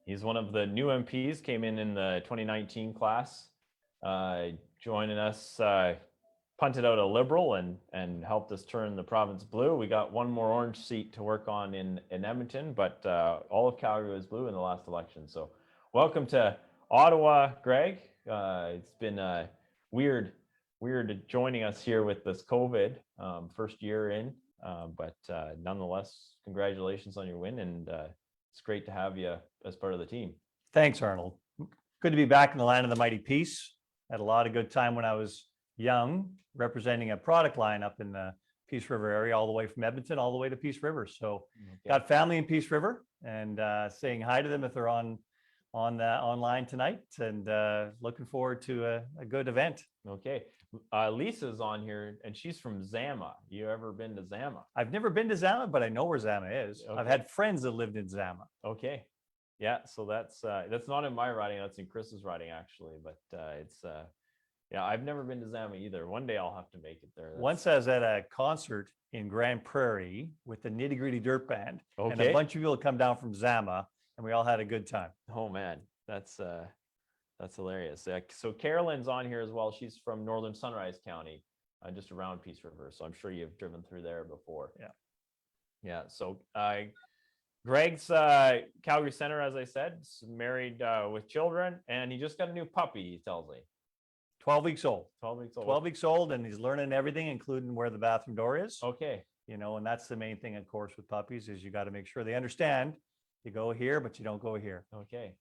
He's one of the new MPs, came in the 2019 class, joining us, punted out a Liberal and helped us turn the province blue. We got one more orange seat to work on in Edmonton, but all of Calgary was blue in the last election. So welcome to Ottawa, Greg. It's been weird joining us here with this COVID first year in, but nonetheless, congratulations on your win, and it's great to have you as part of the team. Thanks, Arnold. Good to be back in the land of the mighty Peace. Had a lot of good time when I was young, representing a product line up in the Peace River area, all the way from Edmonton, all the way to Peace River. So got family in Peace River, and saying hi to them if they're online tonight, and looking forward to a good event. Okay. Lisa's on here, and she's from Zama. You ever been to Zama? I've never been to Zama, but I know where Zama is. Okay. I've had friends that lived in Zama. Okay. Yeah, so that's not in my riding, that's in Chris's riding actually, but yeah, I've never been to Zama either. One day I'll have to make it there. Once I was at a concert in Grand Prairie with the Nitty Gritty Dirt Band, and a bunch of people come down from Zama, and we all had a good time. Oh man, that's hilarious. So Carolyn's on here as well. She's from Northern Sunrise County, just around Peace River. So I'm sure you've driven through there before. Yeah. So Greg's Calgary Center, as I said, married with children, and he just got a new puppy, he tells me. 12 weeks old. 12 weeks old. 12 weeks old, and he's learning everything, including where the bathroom door is. Okay. You know, and that's the main thing, of course, with puppies, is you got to make sure they understand you go here, but you don't go here. Okay.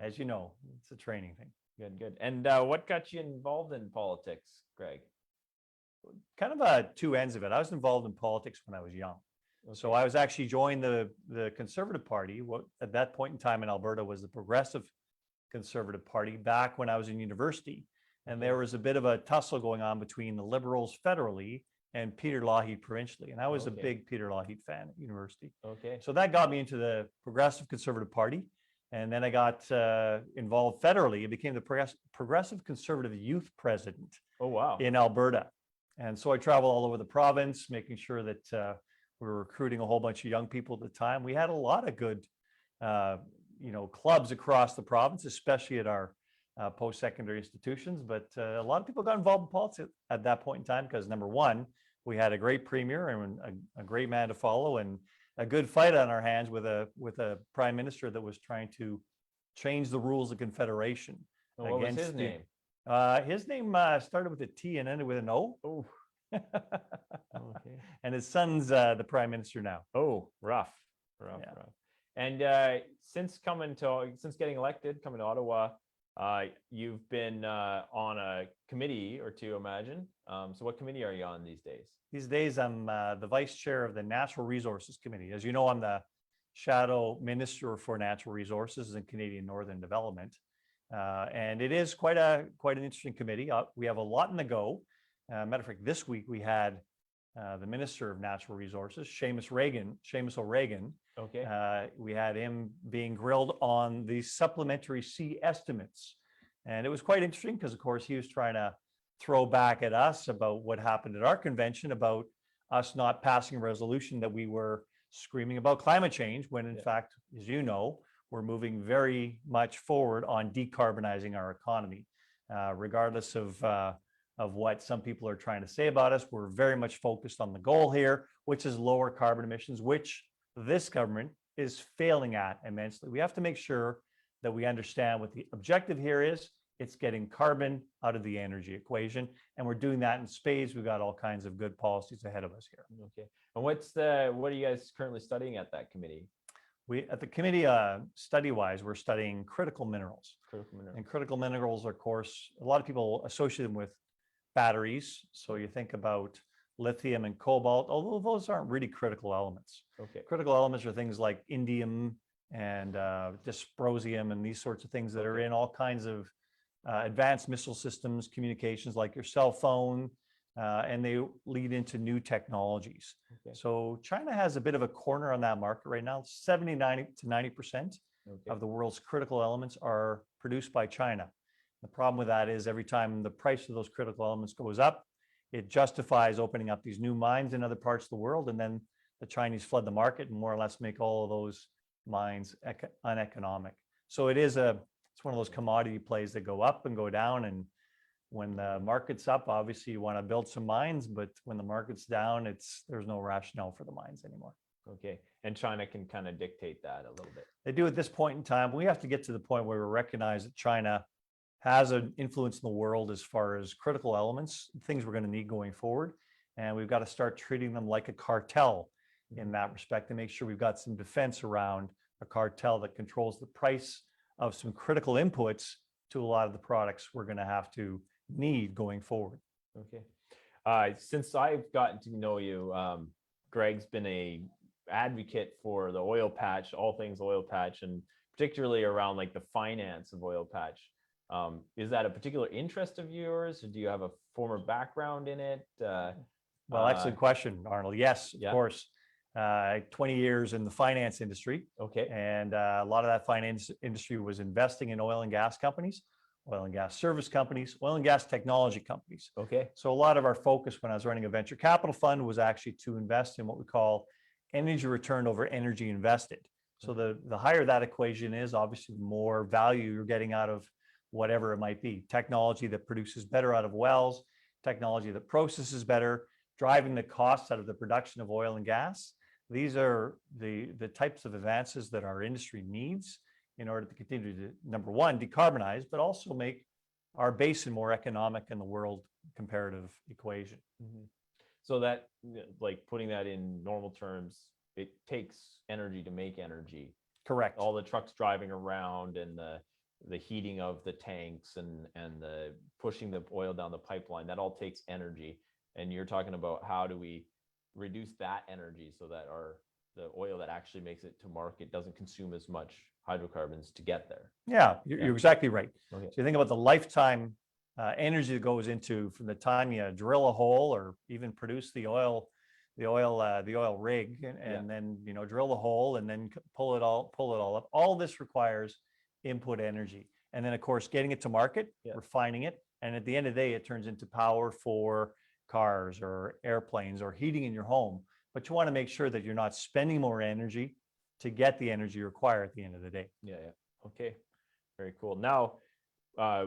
As you know, it's a training thing. Good. And what got you involved in politics, Greg? Kind of two ends of it. I was involved in politics when I was young. Okay. So I was actually joined the Conservative Party. What at that point in time in Alberta was the Progressive Conservative Party back when I was in university. And there was a bit of a tussle going on between the Liberals federally and Peter Lougheed provincially. And I was a big Peter Lougheed fan at university. Okay. So that got me into the Progressive Conservative Party. And then I got involved federally. It became the Progressive Conservative Youth President. Oh, wow. In Alberta. And so I traveled all over the province, making sure that we were recruiting a whole bunch of young people at the time. We had a lot of good, clubs across the province, especially at our post-secondary institutions. But a lot of people got involved in politics at that point in time because, number one, we had a great premier and a great man to follow, and a good fight on our hands with a prime minister that was trying to change the rules of Confederation. What was his name? His name started with a T and ended with an O. Oh. Okay. And his son's the prime minister now. Oh, rough. And since getting elected, coming to Ottawa, you've been on a committee or two, imagine. So what committee are you on these days? These days, I'm the vice chair of the Natural Resources Committee. As you know, I'm the shadow minister for natural resources and Canadian Northern Development. And it is quite an interesting committee. We have a lot in the go. Matter of fact, this week we had the Minister of Natural Resources, Seamus O'Regan. Okay. We had him being grilled on the supplementary C estimates. And it was quite interesting because, of course, he was trying to throw back at us about what happened at our convention about us not passing a resolution that we were screaming about climate change, when in fact, as you know, we're moving very much forward on decarbonizing our economy. Regardless of what some people are trying to say about us, we're very much focused on the goal here, which is lower carbon emissions, which this government is failing at immensely. We have to make sure that we understand what the objective here is. It's getting carbon out of the energy equation, and we're doing that in spades. We've got all kinds of good policies ahead of us here. Okay. And what are you guys currently studying at that committee? At the committee, study-wise, we're studying critical minerals. And critical minerals, of course, a lot of people associate them with batteries. So you think about lithium and cobalt, although those aren't really critical elements. Okay. Critical elements are things like indium and dysprosium and these sorts of things that are in all kinds of advanced missile systems, communications like your cell phone, and they lead into new technologies. Okay. So China has a bit of a corner on that market right now. 90 to 90% of the world's critical elements are produced by China. The problem with that is every time the price of those critical elements goes up, it justifies opening up these new mines in other parts of the world, and then the Chinese flood the market and more or less make all of those mines uneconomic. So it's one of those commodity plays that go up and go down. And when the market's up, obviously you want to build some mines, but when the market's down, there's no rationale for the mines anymore. Okay. And China can kind of dictate that a little bit. They do at this point in time. We have to get to the point where we recognize that China has an influence in the world as far as critical elements, things we're going to need going forward. And we've got to start treating them like a cartel in that respect, and make sure we've got some defense around a cartel that controls the price of some critical inputs to a lot of the products we're going to have to need going forward. Okay. Since I've gotten to know you, Greg's been a advocate for the oil patch, all things oil patch, and particularly around like the finance of oil patch. Is that a particular interest of yours? Or do you have a former background in it? Well, excellent question, Arnold. Yes, of course. 20 years in the finance industry. Okay. And a lot of that finance industry was investing in oil and gas companies, oil and gas service companies, oil and gas technology companies. Okay. So a lot of our focus when I was running a venture capital fund was actually to invest in what we call energy return over energy invested. So the higher that equation is, obviously the more value you're getting out of whatever it might be. Technology that produces better out of wells, technology that processes better, driving the costs out of the production of oil and gas. These are the types of advances that our industry needs in order to continue to, number one, decarbonize, but also make our basin more economic in the world comparative equation. Mm-hmm. So that, like putting that in normal terms, it takes energy to make energy. Correct. All the trucks driving around and the heating of the tanks and the pushing the oil down the pipeline, that all takes energy. And you're talking about how do we reduce that energy so that the oil that actually makes it to market doesn't consume as much hydrocarbons to get there. Yeah, you're exactly right. Okay. So you think about the lifetime energy that goes into from the time you drill a hole or even produce the oil rig and then drill the hole and then pull it all up. All this requires input energy, and then of course getting it to market, refining it, and at the end of the day, it turns into power for cars or airplanes or heating in your home. But you want to make sure that you're not spending more energy to get the energy required at the end of the day. Yeah. Okay. Very cool. Now,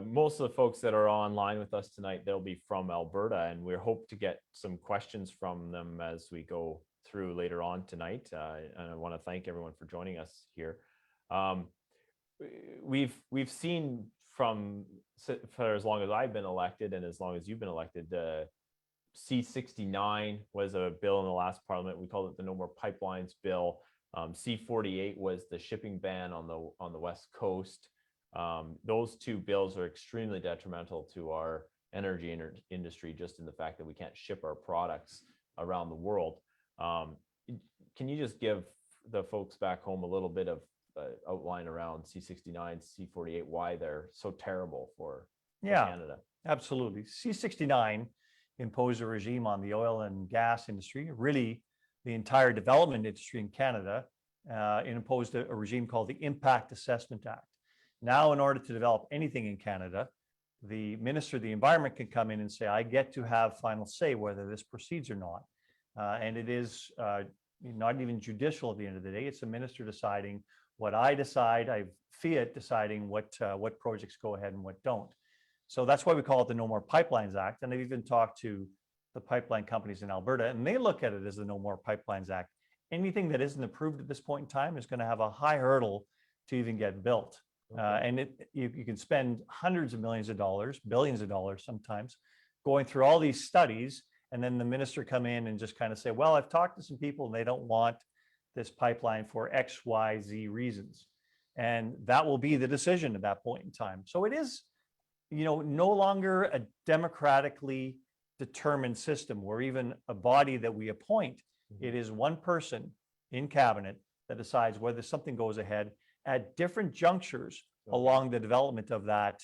most of the folks that are online with us tonight, they'll be from Alberta, and we hope to get some questions from them as we go through later on tonight. And I want to thank everyone for joining us here. We've seen for as long as I've been elected and as long as you've been elected, C-69 was a bill in the last parliament. We called it the No More Pipelines bill. C-48 was the shipping ban on the West Coast. Those two bills are extremely detrimental to our energy industry, just in the fact that we can't ship our products around the world. Can you just give the folks back home a little bit of outline around C-69, C-48, why they're so terrible for Canada? Absolutely. C-69 imposed a regime on the oil and gas industry, really the entire development industry in Canada. It imposed a regime called the Impact Assessment Act. Now, in order to develop anything in Canada, the Minister of the Environment can come in and say, I get to have final say whether this proceeds or not. And it is not even judicial at the end of the day. It's the minister deciding what I decide. I Fiat deciding what projects go ahead and what don't. So that's why we call it the No More Pipelines Act. And I've even talked to the pipeline companies in Alberta, and they look at it as the No More Pipelines Act. Anything that isn't approved at this point in time is going to have a high hurdle to even get built. Okay. And you can spend hundreds of millions of dollars, billions of dollars sometimes, going through all these studies, and then the minister come in and just kind of say, well, I've talked to some people and they don't want this pipeline for X, Y, Z reasons. And that will be the decision at that point in time. So it is, no longer a democratically determined system where even a body that we appoint, it is one person in cabinet that decides whether something goes ahead at different junctures along the development of that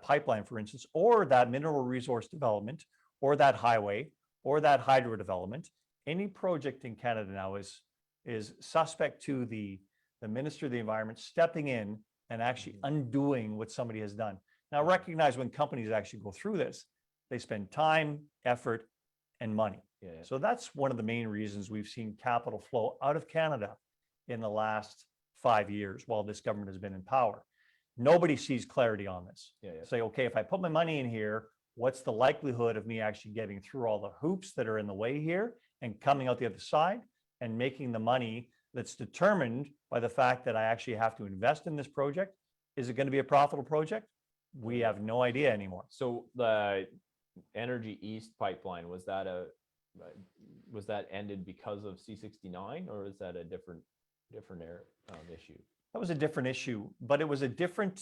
pipeline, for instance, or that mineral resource development, or that highway, or that hydro development. Any project in Canada now is suspect to the Minister of the Environment stepping in and actually undoing what somebody has done. Now, recognize when companies actually go through this, they spend time, effort, and money. Yeah. So that's one of the main reasons we've seen capital flow out of Canada in the last 5 years while this government has been in power. Nobody sees clarity on this. Yeah. Say, okay, if I put my money in here, what's the likelihood of me actually getting through all the hoops that are in the way here and coming out the other side and making the money that's determined by the fact that I actually have to invest in this project? Is it going to be a profitable project? We have no idea anymore. So the Energy East pipeline, was that ended because of C69, or is that a different issue? That was a different issue, but it was a different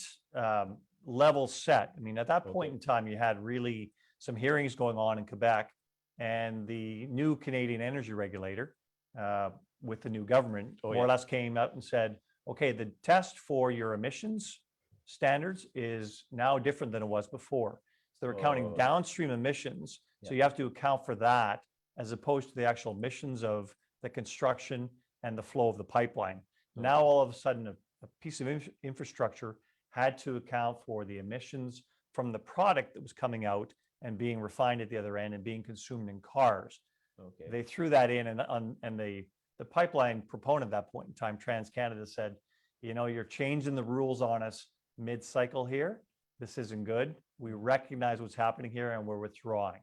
level set. I mean, at that point in time, you had really some hearings going on in Quebec, and the new Canadian energy regulator with the new government more or less came out and said, okay, the test for your emissions standards is now different than it was before. So they're counting downstream emissions. So you have to account for that as opposed to the actual emissions of the construction and the flow of the pipeline. Now, all of a sudden, a piece of infrastructure had to account for the emissions from the product that was coming out and being refined at the other end and being consumed in cars. They threw that in, and the pipeline proponent at that point in time, TransCanada, said, you know, you're changing the rules on us mid-cycle here. This isn't good. We recognize what's happening here and we're withdrawing.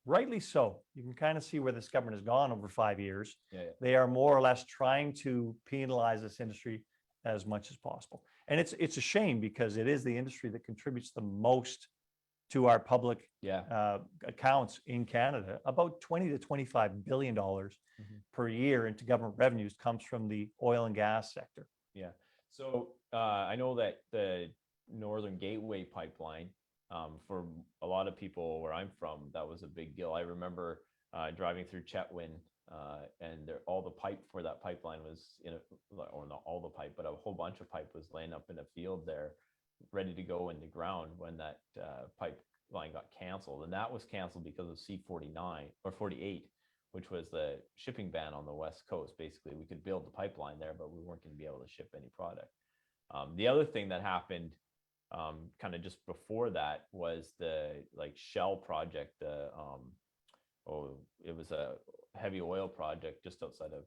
Rightly so. You can kind of see where this government has gone over 5 years. They are more or less trying to penalize this industry as much as possible. And it's a shame because it is the industry that contributes the most to our public accounts in Canada. About $20 to $25 billion per year into government revenues comes from the oil and gas sector. Yeah. So I know that the Northern Gateway pipeline, for a lot of people where I'm from, that was a big deal. I remember driving through Chetwynd, and all the pipe for that pipeline was or not all the pipe, but a whole bunch of pipe was laying up in a field there, ready to go in the ground when that pipeline got canceled. And that was canceled because of C49 or 48, which was the shipping ban on the West Coast. Basically, we could build the pipeline there, but we weren't going to be able to ship any product. The other thing that happened kind of just before that was the Shell project. It was a heavy oil project just outside of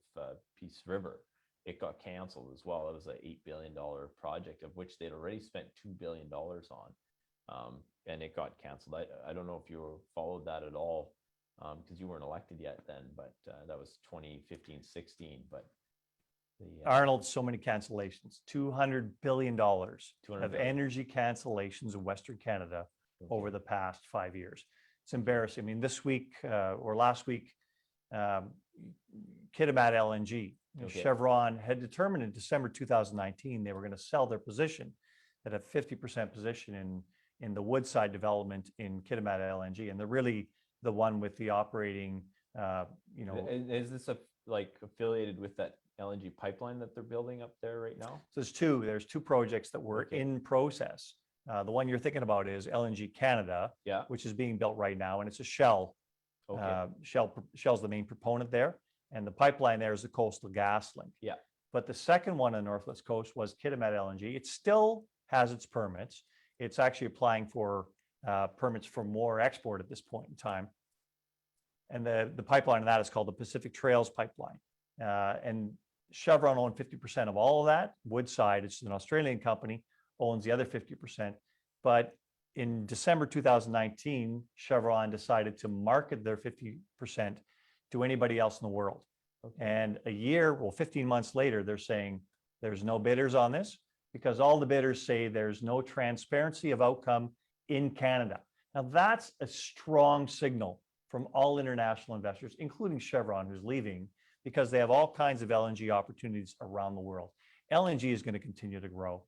Peace River. It got canceled as well. It was an $8 billion project, of which they'd already spent $2 billion on, and it got canceled. I don't know if you followed that at all, because you weren't elected yet then, but that was 2015-16. But Arnold, so many cancellations, $200 billion of energy cancellations in Western Canada over the past 5 years. It's embarrassing. I mean, this week or last week, Kitimat LNG, Chevron had determined in December 2019 they were going to sell their position at a 50% position in the Woodside development in Kitimat LNG, and they're really the one with the operating. Is this affiliated with that LNG pipeline that they're building up there right now? So there's two projects that were in process. The one you're thinking about is LNG Canada, which is being built right now, and it's a Shell. Shell's the main proponent there, and the pipeline there is the Coastal GasLink. But the second one on the Northwest Coast was Kitimat LNG. It still has its permits. It's actually applying for permits for more export at this point in time. And the pipeline of that is called the Pacific Trails Pipeline. And Chevron owned 50% of all of that. Woodside, it's an Australian company, owns the other 50%. But in December 2019, Chevron decided to market their 50% to anybody else in the world. And 15 months later, they're saying there's no bidders on this because all the bidders say there's no transparency of outcome in Canada. Now, that's a strong signal from all international investors, including Chevron, who's leaving, because they have all kinds of LNG opportunities around the world. LNG is going to continue to grow.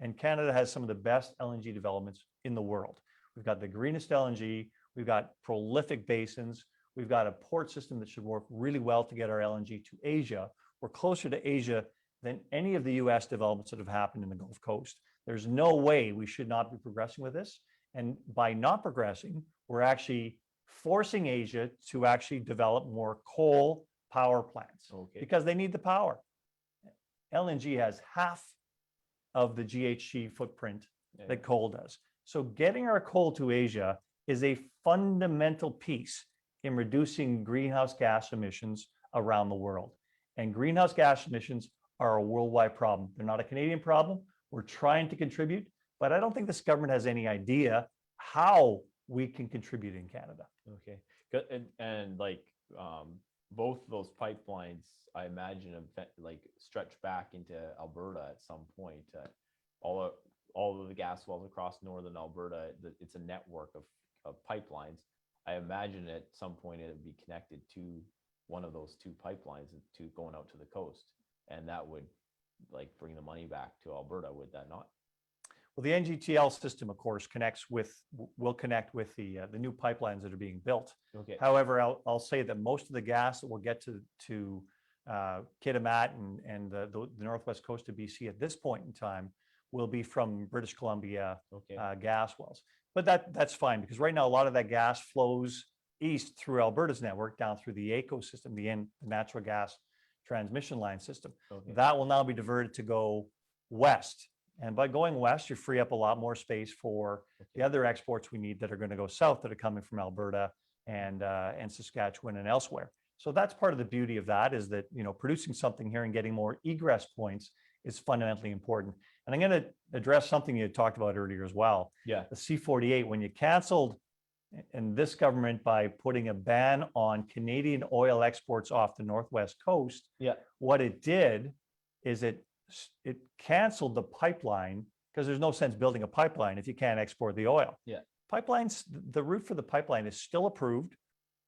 And Canada has some of the best LNG developments in the world. We've got the greenest LNG. We've got prolific basins. We've got a port system that should work really well to get our LNG to Asia. We're closer to Asia than any of the US developments that have happened in the Gulf Coast. There's no way we should not be progressing with this. And by not progressing, we're actually forcing Asia to actually develop more coal power plants because they need the power. LNG has half of the GHG footprint that coal does. So getting our coal to Asia is a fundamental piece in reducing greenhouse gas emissions around the world. And greenhouse gas emissions are a worldwide problem. They're not a Canadian problem. We're trying to contribute, but I don't think this government has any idea how we can contribute in Canada. Okay. And like both those pipelines, I imagine, like stretch back into Alberta at some point. All of the gas wells across northern Alberta, it's a network of pipelines. I imagine at some point it would be connected to one of those two pipelines to going out to the coast, and that would like bring the money back to Alberta, would that not? Well, the NGTL system, of course, will connect with the new pipelines that are being built. Okay. However, I'll say that most of the gas that will get to Kitimat and the northwest coast of BC at this point in time will be from British Columbia gas wells. But that's fine, because right now a lot of that gas flows east through Alberta's network down through the ACO system, the natural gas transmission line system. Okay. That will now be diverted to go west. And by going west, you free up a lot more space for the other exports we need that are going to go south, that are coming from Alberta and Saskatchewan and elsewhere. So that's part of the beauty of that, is that, you know, producing something here and getting more egress points is fundamentally important. And I'm going to address something you talked about earlier as well. Yeah. The C-48, when you canceled, and this government, by putting a ban on Canadian oil exports off the northwest coast, what it did is it canceled the pipeline, because there's no sense building a pipeline if you can't export the oil. Yeah. Pipelines, the route for the pipeline is still approved.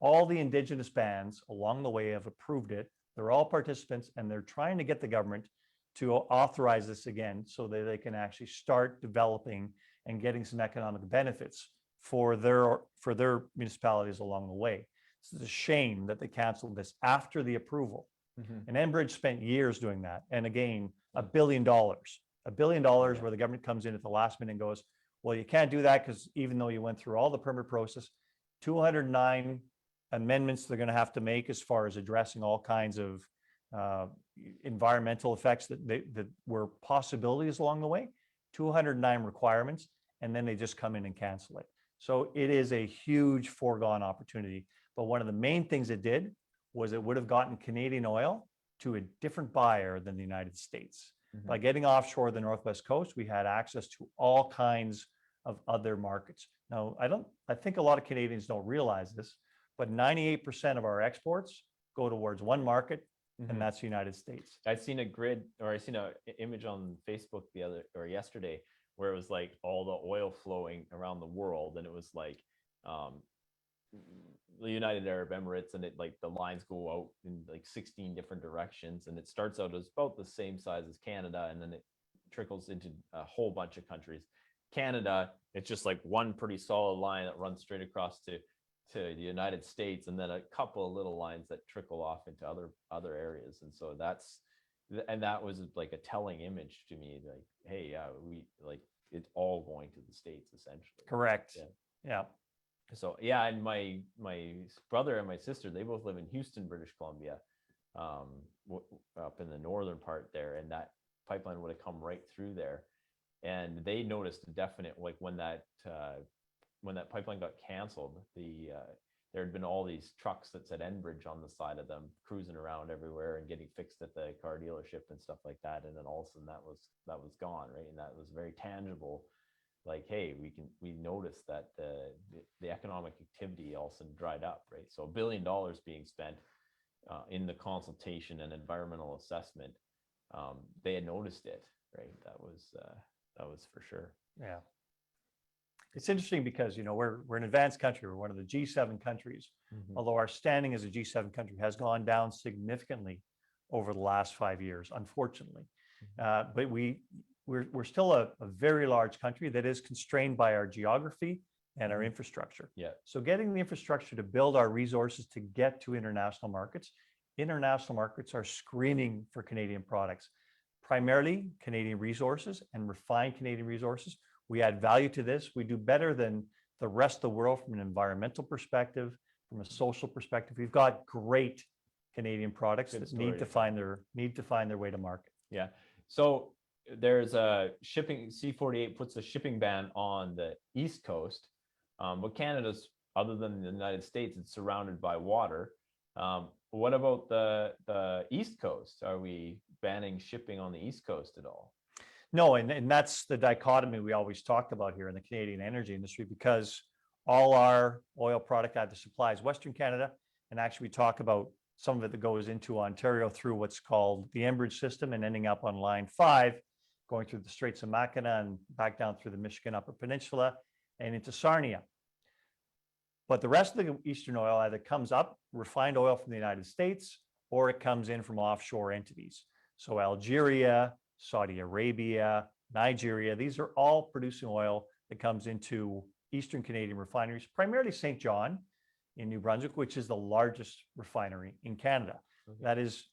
All the Indigenous bands along the way have approved it. They're all participants, and they're trying to get the government to authorize this again so that they can actually start developing and getting some economic benefits for their municipalities along the way. It's a shame that they canceled this after the approval. And Enbridge spent years doing that. And again, $1 billion where the government comes in at the last minute and goes, well, you can't do that because even though you went through all the permit process, 209 amendments they're going to have to make as far as addressing all kinds of environmental effects that were possibilities along the way, 209 requirements, and then they just come in and cancel it. So it is a huge foregone opportunity. But one of the main things it did was it would have gotten Canadian oil to a different buyer than the United States. By getting offshore the northwest coast, we had access to all kinds of other markets. Now, I think a lot of Canadians don't realize this, but 98% of our exports go towards one market, and that's the United States. I've seen a grid, or I seen an image on Facebook yesterday, where it was like all the oil flowing around the world, and it was like the United Arab Emirates, and it like the lines go out in like 16 different directions, and it starts out as about the same size as Canada, and then it trickles into a whole bunch of countries. Canada, it's just like one pretty solid line that runs straight across to the United States, and then a couple of little lines that trickle off into other areas. And so that was like a telling image to me, like, hey, we like it's all going to the States essentially. Correct. Yeah. So yeah, and my brother and my sister, they both live in Houston, British Columbia, up in the northern part there, and that pipeline would have come right through there, and they noticed a definite, like when that pipeline got canceled, there had been all these trucks that said Enbridge on the side of them cruising around everywhere and getting fixed at the car dealership and stuff like that, and then all of a sudden that was gone, right? And that was very tangible. Like, hey, we noticed that the economic activity all of a sudden dried up, right? So $1 billion being spent in the consultation and environmental assessment, they had noticed it, right? That was for sure. Yeah. It's interesting because, you know, we're an advanced country. We're one of the G7 countries, although our standing as a G7 country has gone down significantly over the last 5 years, unfortunately. But we're still a very large country that is constrained by our geography and our infrastructure. Yeah. So getting the infrastructure to build our resources to get to international markets are screaming for Canadian products, primarily Canadian resources and refined Canadian resources. We add value to this. We do better than the rest of the world from an environmental perspective, from a social perspective. We've got great Canadian products that need to find their way to market. Yeah. So there's a shipping, C-48 puts a shipping ban on the East Coast, but Canada's, other than the United States, it's surrounded by water. What about the East Coast? Are we banning shipping on the East Coast at all. No, and that's the dichotomy we always talked about here in the Canadian energy industry, because all our oil product either supplies Western Canada, and actually we talk about some of it that goes into Ontario through what's called the Enbridge system and ending up on Line 5, going through the Straits of Mackinac and back down through the Michigan Upper Peninsula and into Sarnia. But the rest of the Eastern oil either comes up, refined oil from the United States, or it comes in from offshore entities. So Algeria, Saudi Arabia, Nigeria, these are all producing oil that comes into Eastern Canadian refineries, primarily St. John in New Brunswick, which is the largest refinery in Canada. Okay. That is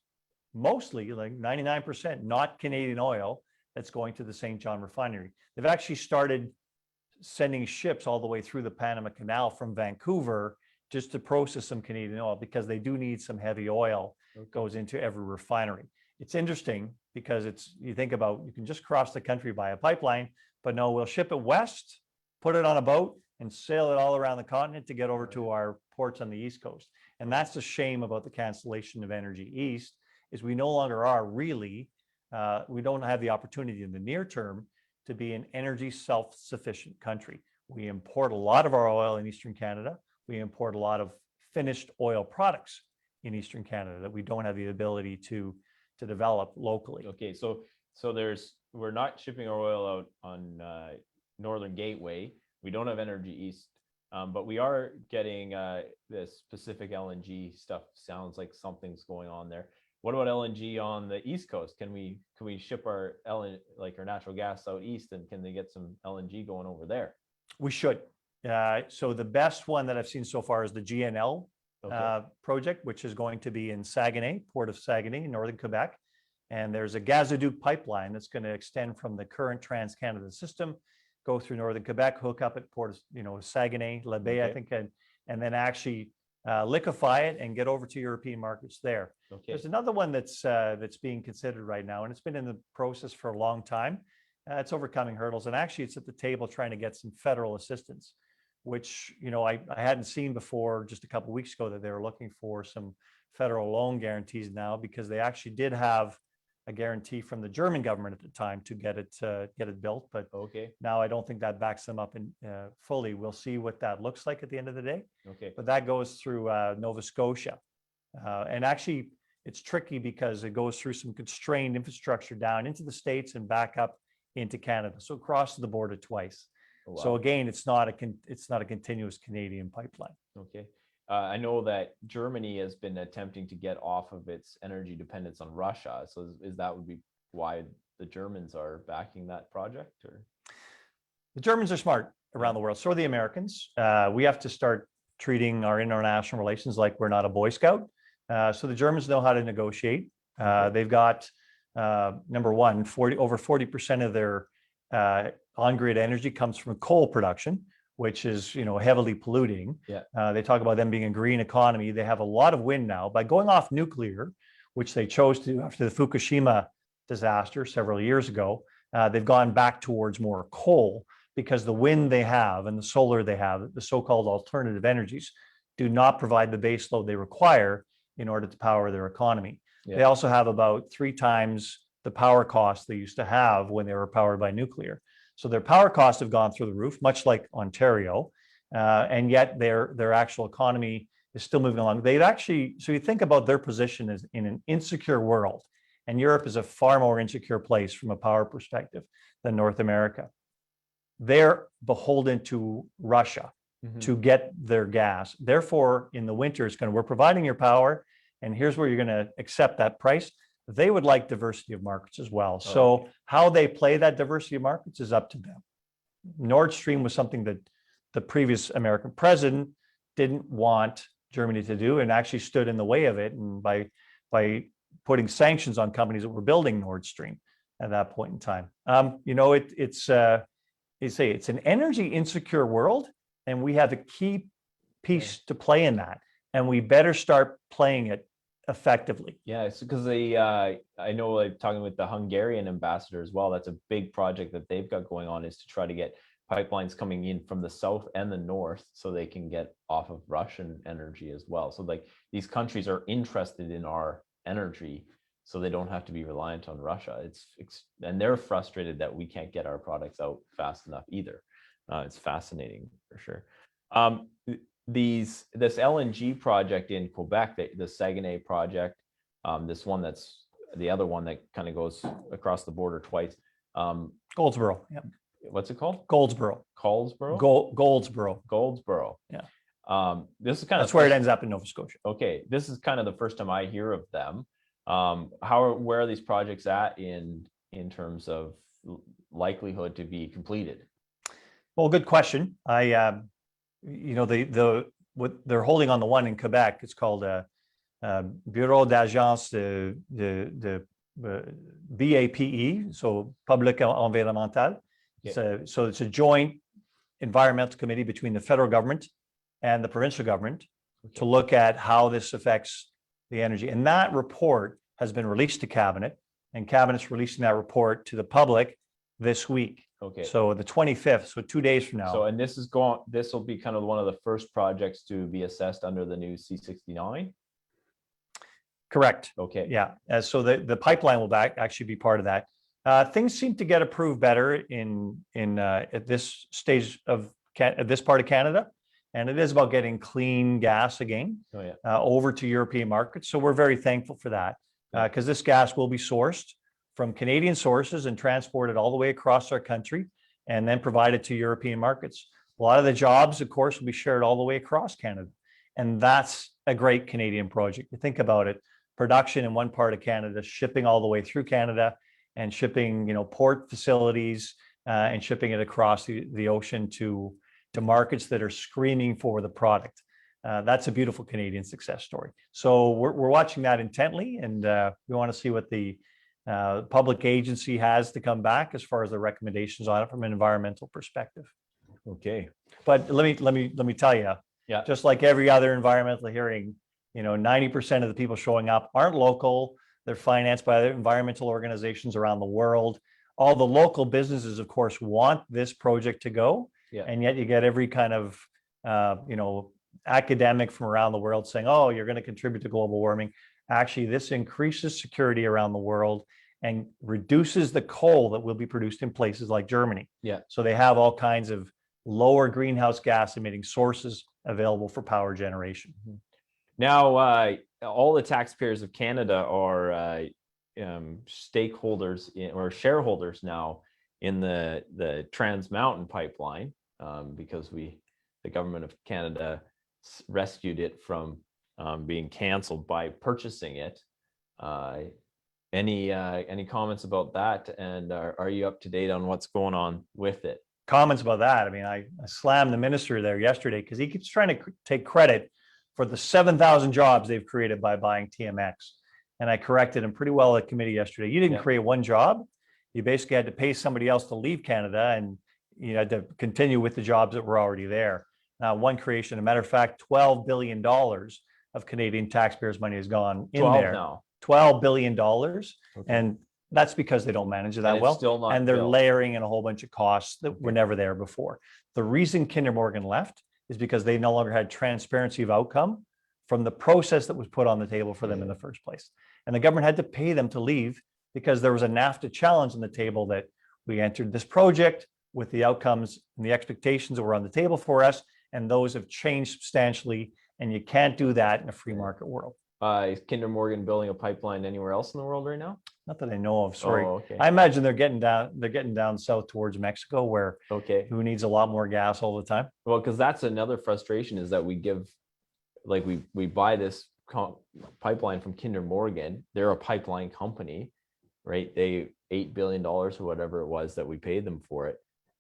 mostly like 99% not Canadian oil that's going to the St. John refinery. They've actually started sending ships all the way through the Panama Canal from Vancouver just to process some Canadian oil, because they do need some heavy oil that goes into every refinery. It's interesting because you think about, you can just cross the country by a pipeline, but no, we'll ship it west, put it on a boat and sail it all around the continent to get over to our ports on the East Coast. And that's the shame about the cancellation of Energy East, is we no longer are really, we don't have the opportunity in the near term to be an energy self-sufficient country. We import a lot of our oil in Eastern Canada. We import a lot of finished oil products in Eastern Canada that we don't have the ability to develop locally. Okay, so we're not shipping our oil out on Northern Gateway. We don't have Energy East, but we are getting this specific LNG stuff. Sounds like something's going on there. What about LNG on the East Coast? Can we ship our our natural gas out east, and can they get some LNG going over there? We should. So the best one that I've seen so far is the GNL project, which is going to be in Saguenay, Port of Saguenay, in northern Quebec. And there's a gazoduc pipeline that's going to extend from the current Trans-Canada system, go through northern Quebec, hook up at Port of, Saguenay, La Baie, I think, and then actually liquefy it and get over to European markets there. Okay. There's another one that's being considered right now, and it's been in the process for a long time. It's overcoming hurdles, and actually it's at the table trying to get some federal assistance, which I hadn't seen before just a couple of weeks ago, that they were looking for some federal loan guarantees now, because they actually did have a guarantee from the German government at the time to get it built. But now I don't think that backs them up fully. We'll see what that looks like at the end of the day. Okay. But that goes through Nova Scotia. And actually it's tricky because it goes through some constrained infrastructure down into the States and back up into Canada. So it crosses the border twice. Oh, wow. So again, it's not a continuous Canadian pipeline. Okay. I know that Germany has been attempting to get off of its energy dependence on Russia. So is that would be why the Germans are backing that project? Or the Germans are smart around the world. So are the Americans. We have to start treating our international relations like we're not a Boy Scout. So the Germans know how to negotiate. They've got number one, over 40% of their on-grid energy comes from coal production, which is heavily polluting. They talk about them being a green economy. They have a lot of wind now. By going off nuclear, which they chose to after the Fukushima disaster several years ago, they've gone back towards more coal, because the wind they have and the solar they have, the so-called alternative energies, do not provide the base load they require in order to power their economy. They also have about 3 times the power costs they used to have when they were powered by nuclear. So their power costs have gone through the roof, much like Ontario, and yet their actual economy is still moving along. So you think about their position as in an insecure world, and Europe is a far more insecure place from a power perspective than North America. They're beholden to Russia to get their gas. Therefore, in the winter, we're providing your power, and here's where you're going to accept that price. They would like diversity of markets as well. So how they play that diversity of markets is up to them. Nord Stream was something that the previous American president didn't want Germany to do, and actually stood in the way of it, and by putting sanctions on companies that were building Nord Stream at that point in time. It's an energy insecure world, and we have a key piece to play in that, and we better start playing it effectively. Yeah, it's because I know, talking with the Hungarian ambassador as well, that's a big project that they've got going on, is to try to get pipelines coming in from the south and the north so they can get off of Russian energy as well. So these countries are interested in our energy, so they don't have to be reliant on Russia. And they're frustrated that we can't get our products out fast enough either. It's fascinating for sure. This LNG project in Quebec, the Saguenay project, this one that's the other one that kind of goes across the border twice. Goldsboro. Yeah. What's it called? Goldsboro. Goldsboro? Goldsboro. Goldsboro. Yeah. This is kind That's of where it ends up in Nova Scotia. Okay. This is kind of the first time I hear of them. Where are these projects at in terms of likelihood to be completed? Well, good question. What they're holding on the one in Quebec, it's called Bureau d'Agence de BAPE, so Public Environnemental. Yeah. So it's a joint environmental committee between the federal government and the provincial government to look at how this affects the energy. And that report has been released to Cabinet, and Cabinet's releasing that report to the public this week. Okay. So the 25th, so 2 days from now. So, and this will be kind of one of the first projects to be assessed under the new C69. Correct. Okay. Yeah. So the pipeline will actually be part of that. Things seem to get approved better at this stage of this part of Canada, and it is about getting clean gas again over to European markets. So we're very thankful for that because this gas will be sourced from Canadian sources and transported all the way across our country and then provided to European markets. A lot of the jobs, of course, will be shared all the way across Canada. And that's a great Canadian project. You think about it, production in one part of Canada, shipping all the way through Canada and shipping, port facilities and shipping it across the ocean to markets that are screaming for the product. That's a beautiful Canadian success story. So we're watching that intently, and we want to see what the public agency has to come back as far as the recommendations on it from an environmental perspective. Okay. But let me tell you, just like every other environmental hearing, 90% of the people showing up aren't local. They're financed by other environmental organizations around the world. All the local businesses, of course, want this project to go. Yeah. And yet you get every kind of, academic from around the world saying, oh, you're going to contribute to global warming. Actually, this increases security around the world and reduces the coal that will be produced in places like Germany. Yeah. So they have all kinds of lower greenhouse gas emitting sources available for power generation. Now, all the taxpayers of Canada are stakeholders or shareholders now in the Trans Mountain pipeline because the government of Canada rescued it from being canceled by purchasing it. Any comments about that? And are you up to date on what's going on with it? Comments about that? I mean, I slammed the minister there yesterday because he keeps trying to take credit for the 7,000 jobs they've created by buying TMX. And I corrected him pretty well at committee yesterday. You didn't create one job. You basically had to pay somebody else to leave Canada, and you had to continue with the jobs that were already there. Now, one creation, a matter of fact, $12 billion of Canadian taxpayers' money has gone in there. Now. $12 billion. Okay. And that's because they don't manage it that well. Still not and they're built. Layering in a whole bunch of costs that were never there before. The reason Kinder Morgan left is because they no longer had transparency of outcome from the process that was put on the table for them in the first place. And the government had to pay them to leave because there was a NAFTA challenge on the table that we entered this project with the outcomes and the expectations that were on the table for us. And those have changed substantially. And you can't do that in a free market world. Is Kinder Morgan building a pipeline anywhere else in the world right now? Not that I know of. Sorry. Oh, okay. I imagine they're getting down south towards Mexico, where who needs a lot more gas all the time. Well, because that's another frustration is that we buy this pipeline from Kinder Morgan. They're a pipeline company, right? They $8 billion or whatever it was that we paid them for it.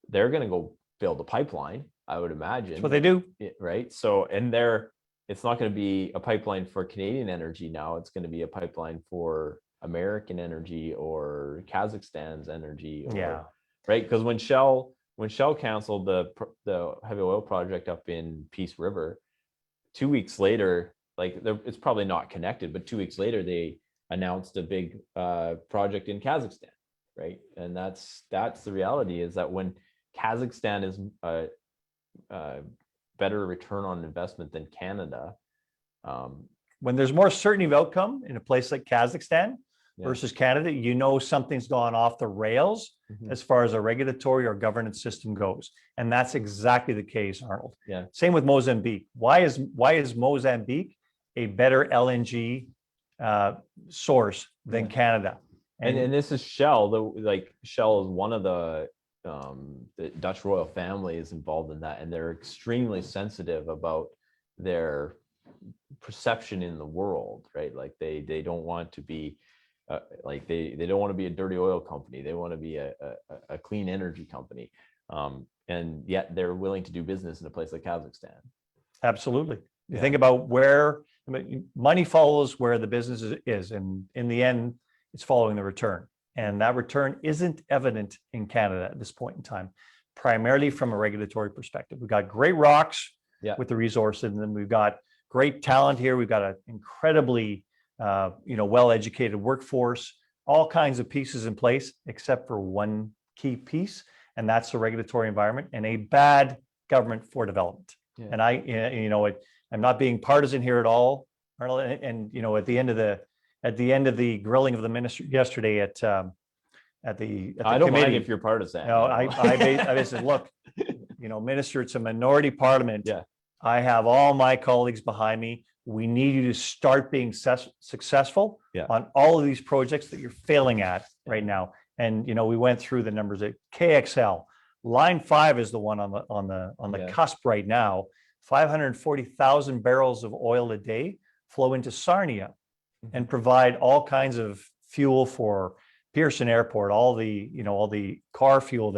They're going to go build a pipeline, I would imagine. That's what they do, right? So, and it's not going to be a pipeline for Canadian energy now. It's going to be a pipeline for American energy or Kazakhstan's energy. Right. Because when Shell canceled the heavy oil project up in Peace River, 2 weeks later, it's probably not connected, but 2 weeks later, they announced a big project in Kazakhstan. Right. And that's the reality is that when Kazakhstan is better return on investment than Canada. When there's more certainty of outcome in a place like Kazakhstan, Yeah. versus Canada, you know something's gone off the rails Mhm. as far as a regulatory or governance system goes. And that's exactly the case, Arnold. Yeah. Same with Mozambique. Why is Mozambique a better LNG source than Yeah. Canada? And this is Shell. Like Shell is one of the Dutch royal family is involved in that, and they're extremely sensitive about their perception in the world, right? Like they don't want to be like they don't want to be a dirty oil company. They want to be a clean energy company, and yet they're willing to do business in a place like Kazakhstan. Absolutely. You Yeah. think about where money follows where the business is, and in the end, it's following the return. And that return isn't evident in Canada at this point in time, primarily from a regulatory perspective. We've got great rocks Yeah. with the resources, and then we've got great talent here. We've got an incredibly, well-educated workforce, all kinds of pieces in place, except for one key piece, and that's the regulatory environment and a bad government for development. Yeah. And I'm not being partisan here at all, Arnold. And at the end of the grilling of the minister yesterday at the I don't committee, mind if you're partisan. I basically look, minister, it's a minority parliament. Yeah. I have all my colleagues behind me. We need you to start being successful on all of these projects that you're failing at right now. And we went through the numbers at KXL. Line 5 is the one on the cusp right now. 540,000 barrels of oil a day flow into Sarnia and provide all kinds of fuel for Viersen Airport, all the car fuel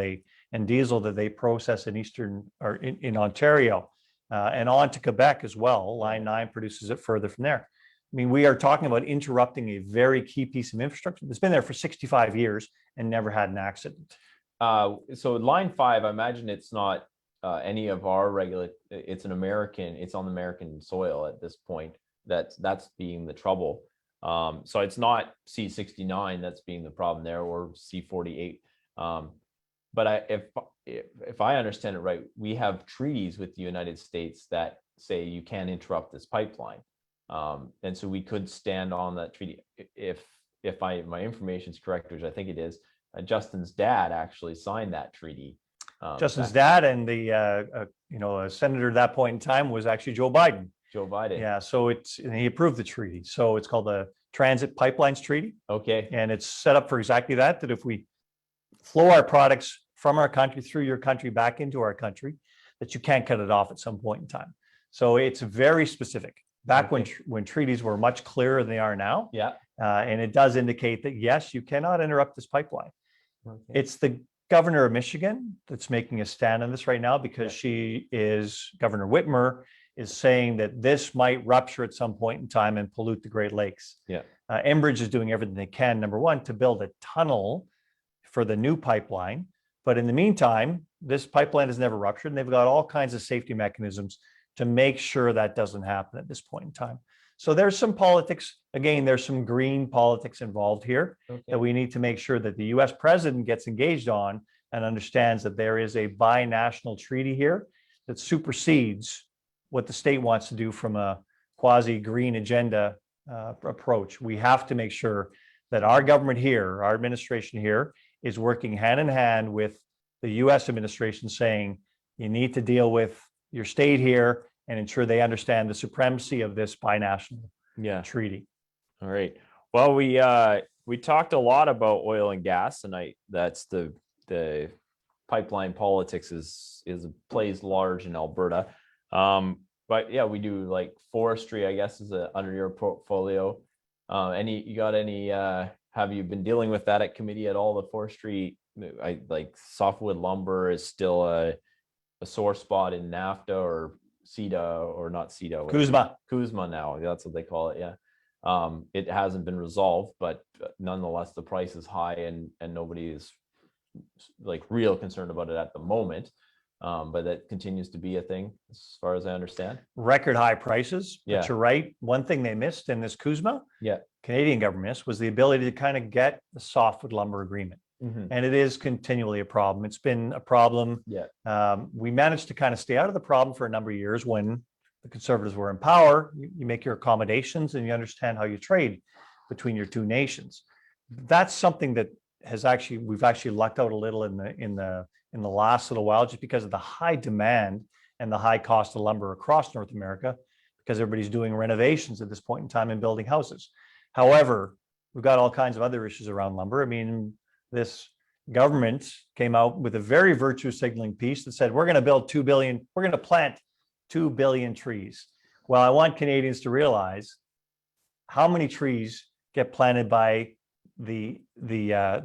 and diesel that they process in Eastern or in Ontario, and on to Quebec as well. Line 9 produces it further from there. I mean, we are talking about interrupting a very key piece of infrastructure that's been there for 65 years and never had an accident. So line 5, I imagine it's not any of our it's on American soil at this point. That's being the trouble. So it's not C69 that's being the problem there, or C48. But if I understand it right, we have treaties with the United States that say you can't interrupt this pipeline, and so we could stand on that treaty if my information is correct, which I think it is. Justin's dad actually signed that treaty. Justin's dad and the a senator at that point in time was actually Joe Biden. Joe Biden. Yeah, so he approved the treaty. So it's called the Transit Pipelines Treaty. Okay. And it's set up for exactly that if we flow our products from our country through your country back into our country, that you can't cut it off at some point in time. So it's very specific. Back when treaties were much clearer than they are now. Yeah. And it does indicate that, yes, you cannot interrupt this pipeline. Okay. It's the governor of Michigan that's making a stand on this right now because Governor Whitmer is saying that this might rupture at some point in time and pollute the Great Lakes. Yeah. Enbridge is doing everything they can, number one, to build a tunnel for the new pipeline. But in the meantime, this pipeline has never ruptured, and they've got all kinds of safety mechanisms to make sure that doesn't happen at this point in time. So there's some politics. Again, there's some green politics involved here that we need to make sure that the US president gets engaged on and understands that there is a binational treaty here that supersedes what the state wants to do from a quasi-green agenda approach. We have to make sure that our government here, our administration here, is working hand in hand with the US administration saying, you need to deal with your state here and ensure they understand the supremacy of this binational treaty. All right. Well, we talked a lot about oil and gas, and that's the pipeline politics plays large in Alberta. But yeah, we do like forestry, I guess, is under your portfolio. Have you been dealing with that at committee at all? The forestry, like softwood lumber is still a sore spot in NAFTA or CETA, or not CETA. CUSMA now, that's what they call it. Yeah. It hasn't been resolved, but nonetheless, the price is high and nobody is like real concerned about it at the moment. But that continues to be a thing as far as I understand. Record high prices. Yeah. But you're right. One thing they missed in this CUSMA, Canadian government missed, was the ability to kind of get the softwood lumber agreement. Mm-hmm. And it is continually a problem. It's been a problem. Yeah. We managed to kind of stay out of the problem for a number of years when the Conservatives were in power. You make your accommodations and you understand how you trade between your two nations. that's something that we've actually lucked out a little in the last little while, just because of the high demand and the high cost of lumber across North America, because everybody's doing renovations at this point in time and building houses. However, we've got all kinds of other issues around lumber. I mean, this government came out with a very virtue signaling piece that said, we're going to plant 2 billion trees. Well, I want Canadians to realize how many trees get planted by the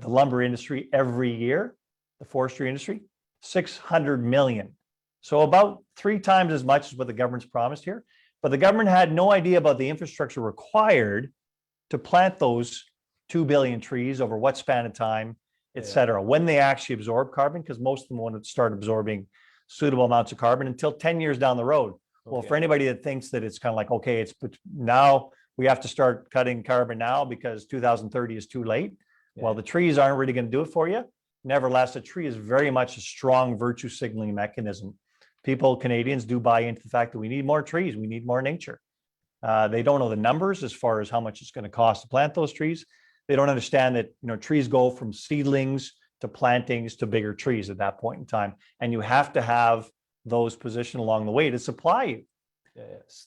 lumber industry every year, the forestry industry, 600 million. So about 3 times as much as what the government's promised here. But the government had no idea about the infrastructure required to plant those 2 billion trees over what span of time, et cetera, when they actually absorb carbon, because most of them won't start absorbing suitable amounts of carbon until 10 years down the road. Well, for anybody that thinks that it's kind of like, okay, it's now we have to start cutting carbon now because 2030 is too late. Well, the trees aren't really going to do it for you. Nevertheless, a tree is very much a strong virtue signaling mechanism. People, Canadians, do buy into the fact that we need more trees, we need more nature. They don't know the numbers as far as how much it's going to cost to plant those trees. They don't understand that, you know, trees go from seedlings to plantings to bigger trees at that point in time. And you have to have those positioned along the way to supply you.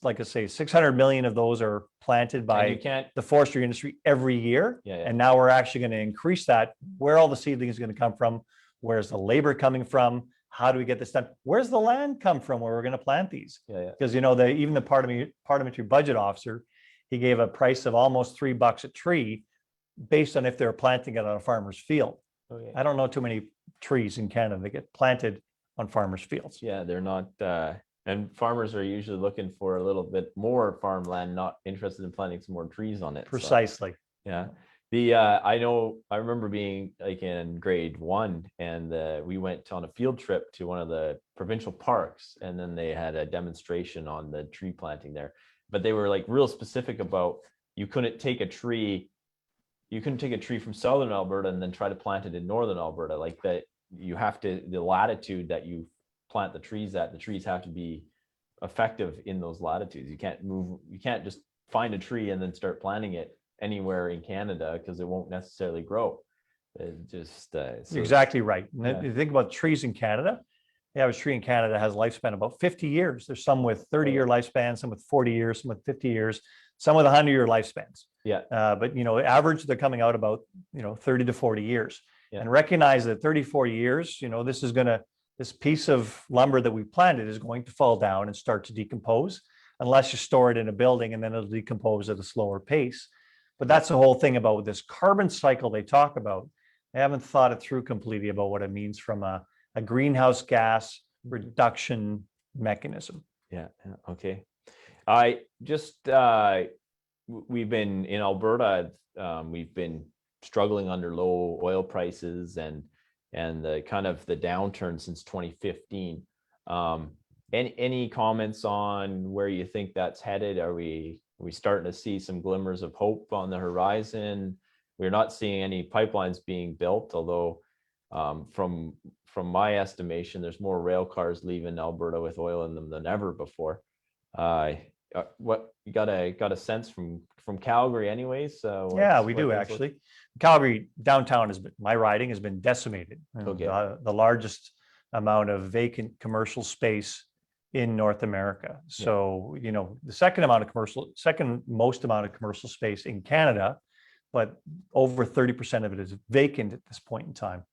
Like I say, 600 million of those are planted by the forestry industry every year. And now we're actually going to increase that. Where all the seedlings going to come from? Where's the labor coming from? How do we get this done? Where's the land come from where we're going to plant these? Because, you know, even the parliamentary budget officer, he gave a price of almost $3 a tree based on if they're planting it on a farmer's field. I don't know too many trees in Canada that get planted on farmers' fields. They're not, and farmers are usually looking for a little bit more farmland, not interested in planting some more trees on it. Precisely. So, I remember being like in grade 1, and we went on a field trip to one of the provincial parks, and then they had a demonstration on the tree planting there. But they were like real specific about you couldn't take a tree from southern Alberta and then try to plant it in northern Alberta. Like that, you have to, the latitude that you plant the trees at, the trees have to be effective in those latitudes. You can't just find a tree and then start planting it anywhere in Canada because it won't necessarily grow. Exactly right. And you think about trees in Canada, the average tree in Canada has a lifespan about 50 years. There's some with 30-year lifespans, some with 40 years, some with 50 years, some with 100-year lifespans. But, you know, average, they're coming out about, 30 to 40 years. And recognize that 30, 40 years, this piece of lumber that we planted is going to fall down and start to decompose unless you store it in a building, and then it'll decompose at a slower pace. But that's the whole thing about this carbon cycle they talk about. They haven't thought it through completely about what it means from a greenhouse gas reduction mechanism. Okay. We've been in Alberta, we've been struggling under low oil prices and the kind of the downturn since 2015. Any comments on where you think that's headed? Are we starting to see some glimmers of hope on the horizon? We're not seeing any pipelines being built, although from my estimation, there's more rail cars leaving Alberta with oil in them than ever before. What you got a sense from Calgary anyways? We do actually. Calgary downtown my riding has been decimated. The largest amount of vacant commercial space in North America. So, the second most amount of commercial space in Canada, but over 30% of it is vacant at this point in time.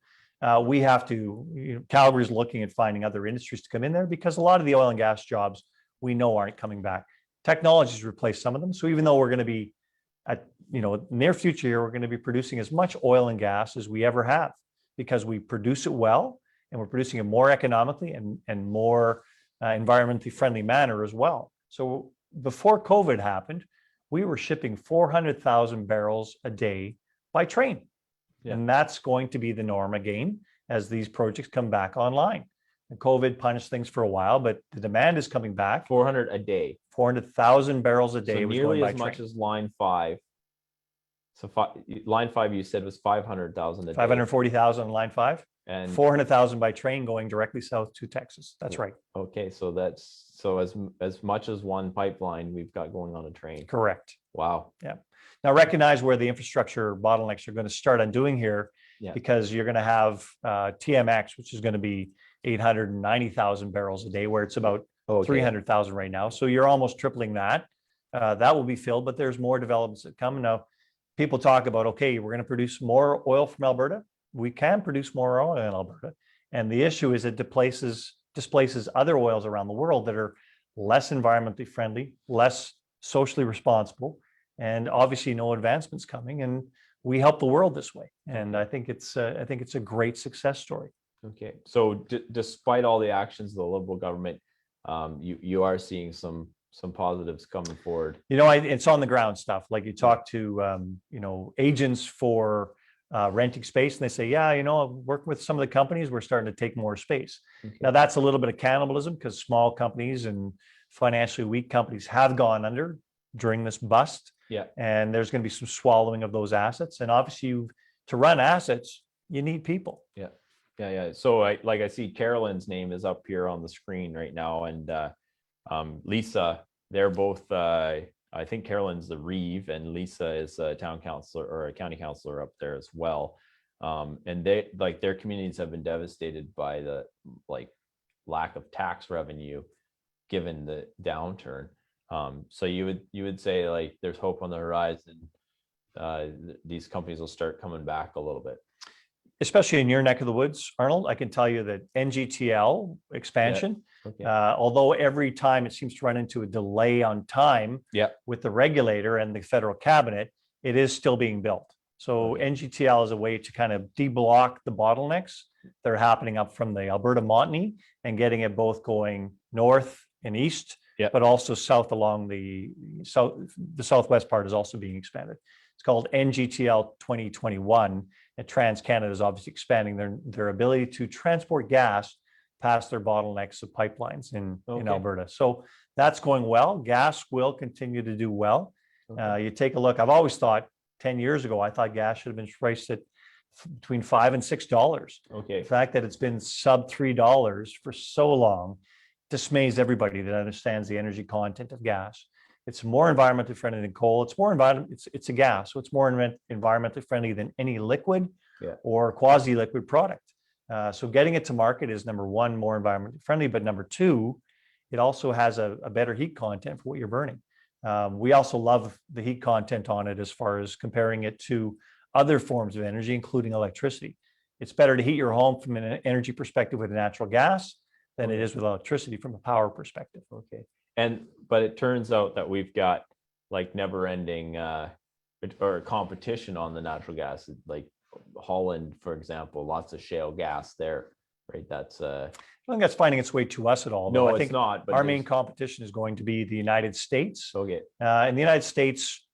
We have to, Calgary's looking at finding other industries to come in there because a lot of the oil and gas jobs we know aren't coming back. Technology's replaced some of them. So even though we're going to be near future here, we're going to be producing as much oil and gas as we ever have because we produce it well and we're producing it more economically and more environmentally friendly manner as well. So before COVID happened, we were shipping 400,000 barrels a day by train. And that's going to be the norm again as these projects come back online. And COVID punished things for a while, but the demand is coming back. 400 a day. 400,000 barrels a day. So nearly as much as Line 5. So Line 5 you said was 500,000 a day. 540,000 on Line 5. And 400,000 by train going directly south to Texas. That's right. Okay, so that's as much as one pipeline we've got going on a train. Correct. Wow. Yeah. Now recognize where the infrastructure bottlenecks are going to start undoing here, Yeah. because you're going to have TMX, which is going to be 890,000 barrels a day, where it's about 300,000 right now. So you're almost tripling that. That will be filled, but there's more developments that come. Now, people talk about, okay, we're going to produce more oil from Alberta. We can produce more oil in Alberta. And the issue is it displaces other oils around the world that are less environmentally friendly, less socially responsible, and obviously no advancements coming. And we help the world this way. And I think it's a great success story. Okay. So despite all the actions of the Liberal government, you are seeing some positives coming forward. It's on the ground stuff. Like you talk to, agents for renting space, and they say, yeah, working with some of the companies, we're starting to take more space. Okay. Now that's a little bit of cannibalism, because small companies and financially weak companies have gone under during this bust. Yeah. And there's going to be some swallowing of those assets. And obviously to run assets, you need people. Yeah. Yeah. So I see Carolyn's name is up here on the screen right now. And Lisa, they're both, I think Carolyn's the Reeve and Lisa is a town councilor or a county councilor up there as well. And they, like, their communities have been devastated by the lack of tax revenue given the downturn. So you would say, like, there's hope on the horizon. These companies will start coming back a little bit. Especially in your neck of the woods, Arnold, I can tell you that NGTL expansion, although every time it seems to run into a delay on time with the regulator and the federal cabinet, it is still being built. So NGTL is a way to kind of deblock the bottlenecks that are happening up from the Alberta Montney and getting it both going north and east, but also south along the southwest part is also being expanded. It's called NGTL 2021. And TransCanada is obviously expanding their ability to transport gas past their bottlenecks of pipelines in Alberta. So that's going well. Gas will continue to do well. You take a look. I've always thought 10 years ago, I thought gas should have been priced at between $5 and $6. Okay. The fact that it's been sub $3 for so long dismays everybody that understands the energy content of gas. It's more environmentally friendly than coal. It's more it's a gas, so it's more environmentally friendly than any liquid or quasi-liquid product. So getting it to market is, number one, more environmentally friendly, but number two, it also has a better heat content for what you're burning. We also love the heat content on it as far as comparing it to other forms of energy, including electricity. It's better to heat your home from an energy perspective with natural gas than it is with electricity from a power perspective. Okay. But it turns out that we've got like never-ending or competition on the natural gas. Like Holland, for example, lots of shale gas there, right? That's I don't think that's finding its way to us at all. No, I think it's not. But our main competition is going to be the United States. Okay. And the United States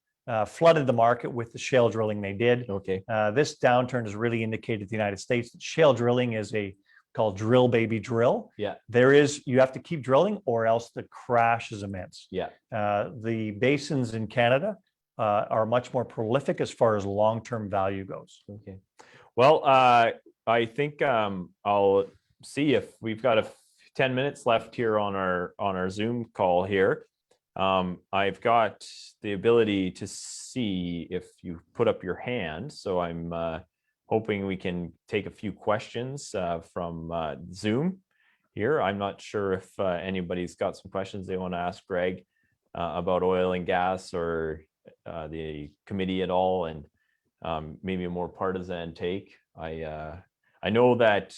flooded the market with the shale drilling they did. Okay. This downturn has really indicated the United States that shale drilling is called drill baby drill. Yeah. You have to keep drilling or else the crash is immense. Yeah. The basins in Canada are much more prolific as far as long-term value goes. Okay. Well, I think I'll see if we've got 10 minutes left here on our Zoom call here. I've got the ability to see if you put up your hand. So I'm hoping we can take a few questions from Zoom here. I'm not sure if anybody's got some questions they want to ask Greg about oil and gas or the committee at all, and maybe a more partisan take. I know that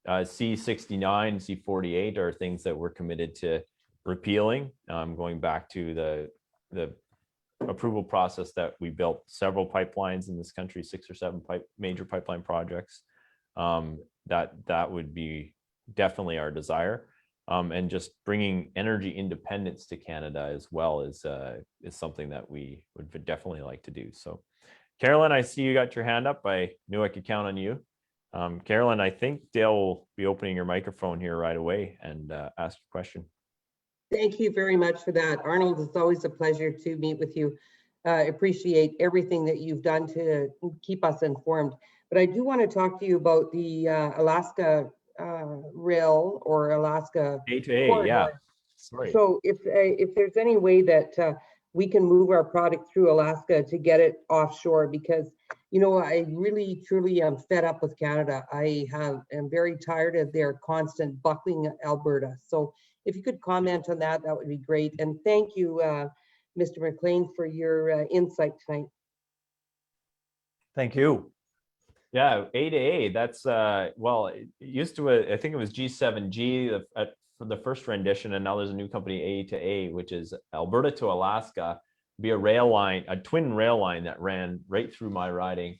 C69, C48 are things that we're committed to repealing, going back to the approval process that we built several pipelines in this country, 6 or 7 major pipeline projects. That would be definitely our desire. And just bringing energy independence to Canada as well is something that we would definitely like to do. So Carolyn, I see you got your hand up. I knew I could count on you. Carolyn, I think Dale will be opening your microphone here right away and ask a question. Thank you very much for that. Arnold, it's always a pleasure to meet with you. I appreciate everything that you've done to keep us informed. But I do want to talk to you about the Alaska Rail or Alaska A to A, corridor. yeah. Sorry. So if there's any way that we can move our product through Alaska to get it offshore, because, you know, I really, truly am fed up with Canada. am very tired of their constant buckling Alberta. So if you could comment on that, that would be great. And thank you, Mr. McLean, for your insight tonight. Thank you. Yeah, A to A. That's well, it used to. I think it was G7G for the first rendition, and now there's a new company, A to A, which is Alberta to Alaska. Be a rail line, a twin rail line that ran right through my riding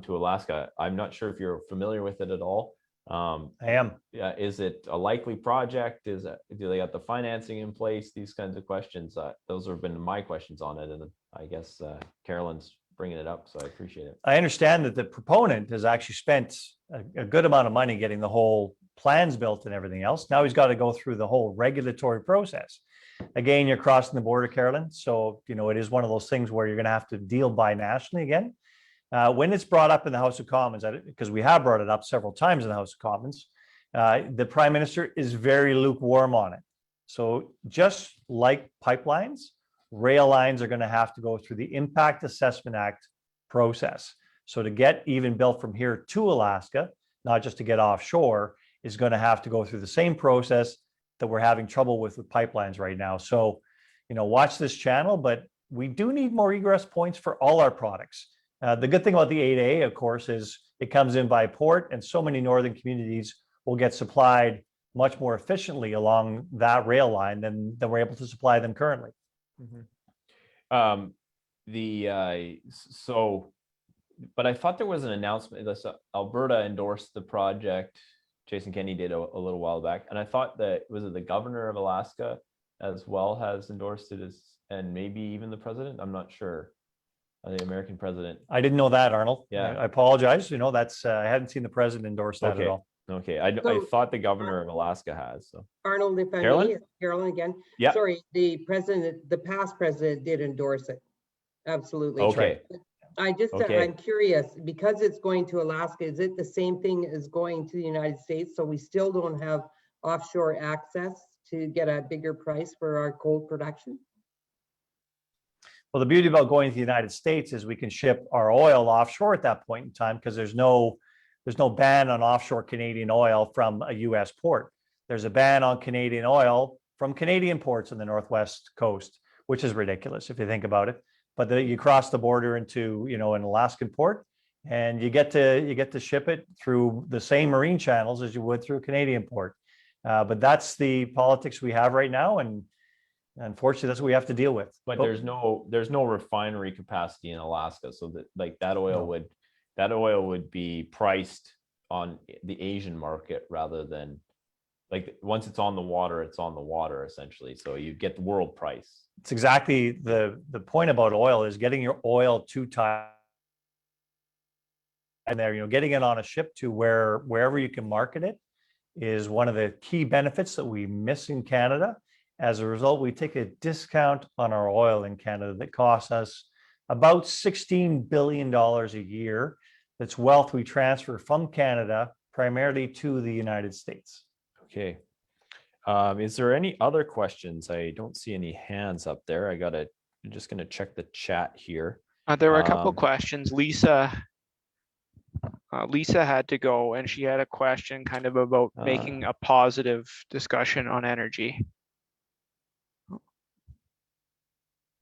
to Alaska. I'm not sure if you're familiar with it at all. I am. Yeah, is it a likely project? Do they got the financing in place? These kinds of questions. Those have been my questions on it, and I guess Carolyn's bringing it up, so I appreciate it. I understand that the proponent has actually spent a good amount of money getting the whole plans built and everything else. Now he's got to go through the whole regulatory process. Again, you're crossing the border, Carolyn. So, you know, it is one of those things where you're going to have to deal binationally again. When it's brought up in the House of Commons, because we have brought it up several times in the House of Commons, the Prime Minister is very lukewarm on it. So just like pipelines, rail lines are going to have to go through the Impact Assessment Act process. So to get even built from here to Alaska, not just to get offshore, is going to have to go through the same process that we're having trouble with pipelines right now. So, you know, watch this channel, but we do need more egress points for all our products. The good thing about the A to A, of course, is it comes in by port, and so many northern communities will get supplied much more efficiently along that rail line than we're able to supply them currently. Mm-hmm. But I thought there was an announcement that Alberta endorsed the project. Jason Kenney did a little while back, and I thought that was it the governor of Alaska as well has endorsed it, and maybe even the president. I'm not sure. The American president. I didn't know that, Arnold. Yeah, I apologize. You know, that's I hadn't seen the president endorse that at all. Okay, I thought the governor of Alaska has. So Arnold, if I Carolyn? may, Carolyn again. Yeah. Sorry, the past president did endorse it. Absolutely. Okay. I'm curious, because it's going to Alaska, is it the same thing as going to the United States? So we still don't have offshore access to get a bigger price for our coal production? Well, the beauty about going to the United States is we can ship our oil offshore at that point in time, because there's no ban on offshore Canadian oil from a US port. There's a ban on Canadian oil from Canadian ports in the Northwest coast, which is ridiculous if you think about it. But you cross the border into, you know, an Alaskan port, and you get to ship it through the same marine channels as you would through a Canadian port. But that's the politics we have right now, and unfortunately, that's what we have to deal with. But there's no refinery capacity in Alaska, so that like that oil would be priced on the Asian market rather than like once it's on the water essentially. So you get the world price. It's exactly the point about oil is getting your oil to Thailand and there, you know, getting it on a ship to wherever you can market it is one of the key benefits that we miss in Canada. As a result, we take a discount on our oil in Canada that costs us about $16 billion a year. That's wealth we transfer from Canada primarily to the United States. Okay. Is there any other questions? I don't see any hands up there. I'm just going to check the chat here. There were a couple questions. Lisa had to go, and she had a question kind of about making a positive discussion on energy.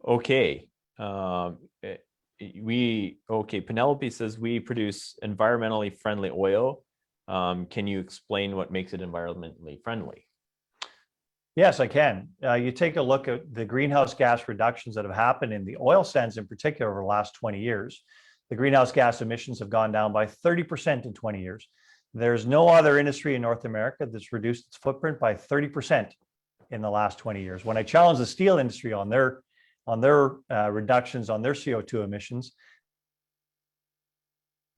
Okay. Penelope says we produce environmentally friendly oil. Can you explain what makes it environmentally friendly? Yes, I can. You take a look at the greenhouse gas reductions that have happened in the oil sands in particular over the last 20 years. The greenhouse gas emissions have gone down by 30% in 20 years. There's no other industry in North America that's reduced its footprint by 30% in the last 20 years. When I challenged the steel industry on their reductions on their CO2 emissions,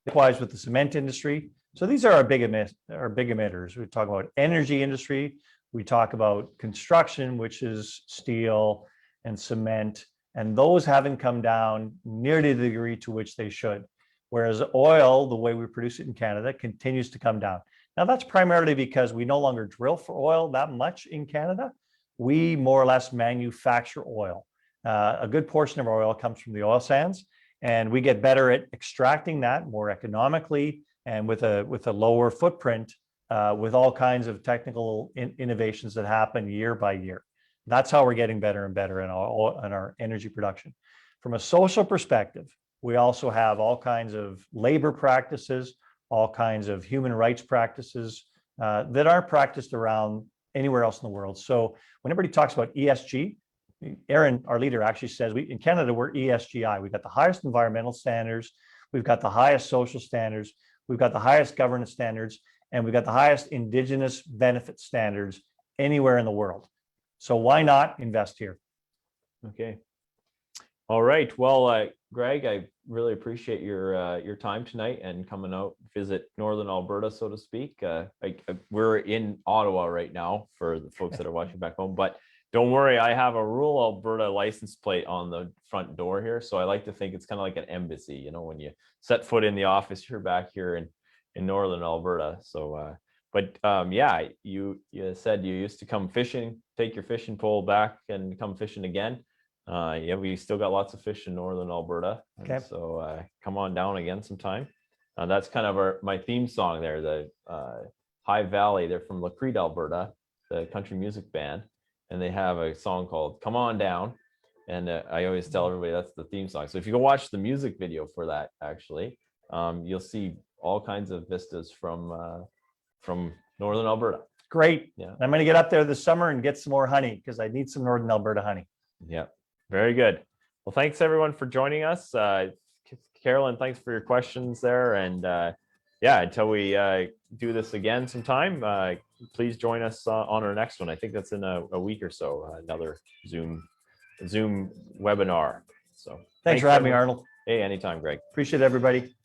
likewise with the cement industry. So these are our big emitters. We talk about energy industry. We talk about construction, which is steel and cement, and those haven't come down nearly the degree to which they should. Whereas oil, the way we produce it in Canada, continues to come down. Now that's primarily because we no longer drill for oil that much in Canada. We more or less manufacture oil. A good portion of our oil comes from the oil sands, and we get better at extracting that more economically and with a lower footprint, with all kinds of technical innovations that happen year by year. That's how we're getting better and better in our energy production. From a social perspective, we also have all kinds of labor practices, all kinds of human rights practices that aren't practiced around anywhere else in the world. So when everybody talks about ESG, Aaron, our leader, actually says in Canada, we're ESGI. We've got the highest environmental standards, we've got the highest social standards, we've got the highest governance standards, and we've got the highest Indigenous benefit standards anywhere in the world. So why not invest here? Okay. All right. Well, Greg, I really appreciate your time tonight and coming out visit Northern Alberta, so to speak. We're in Ottawa right now for the folks that are watching back home, but don't worry, I have a rural Alberta license plate on the front door here. So I like to think it's kind of like an embassy, you know, when you set foot in the office, you're back here in Northern Alberta. So, yeah, you said you used to come fishing, take your fishing pole back and come fishing again. Yeah, we still got lots of fish in Northern Alberta. Okay. So come on down again sometime. That's kind of my theme song there, the High Valley. They're from Lacrete, Alberta, the country music band. And they have a song called Come On Down. And I always tell everybody that's the theme song. So if you go watch the music video for that, actually, you'll see all kinds of vistas from Northern Alberta. Great. Yeah. I'm going to get up there this summer and get some more honey because I need some Northern Alberta honey. Yeah, very good. Well, thanks everyone for joining us. Carolyn, thanks for your questions there. And yeah, until we do this again sometime, please join us on our next one. I think that's in a week or so, another Zoom webinar. So thanks for having me, Arnold. Hey, anytime, Greg. Appreciate it, everybody.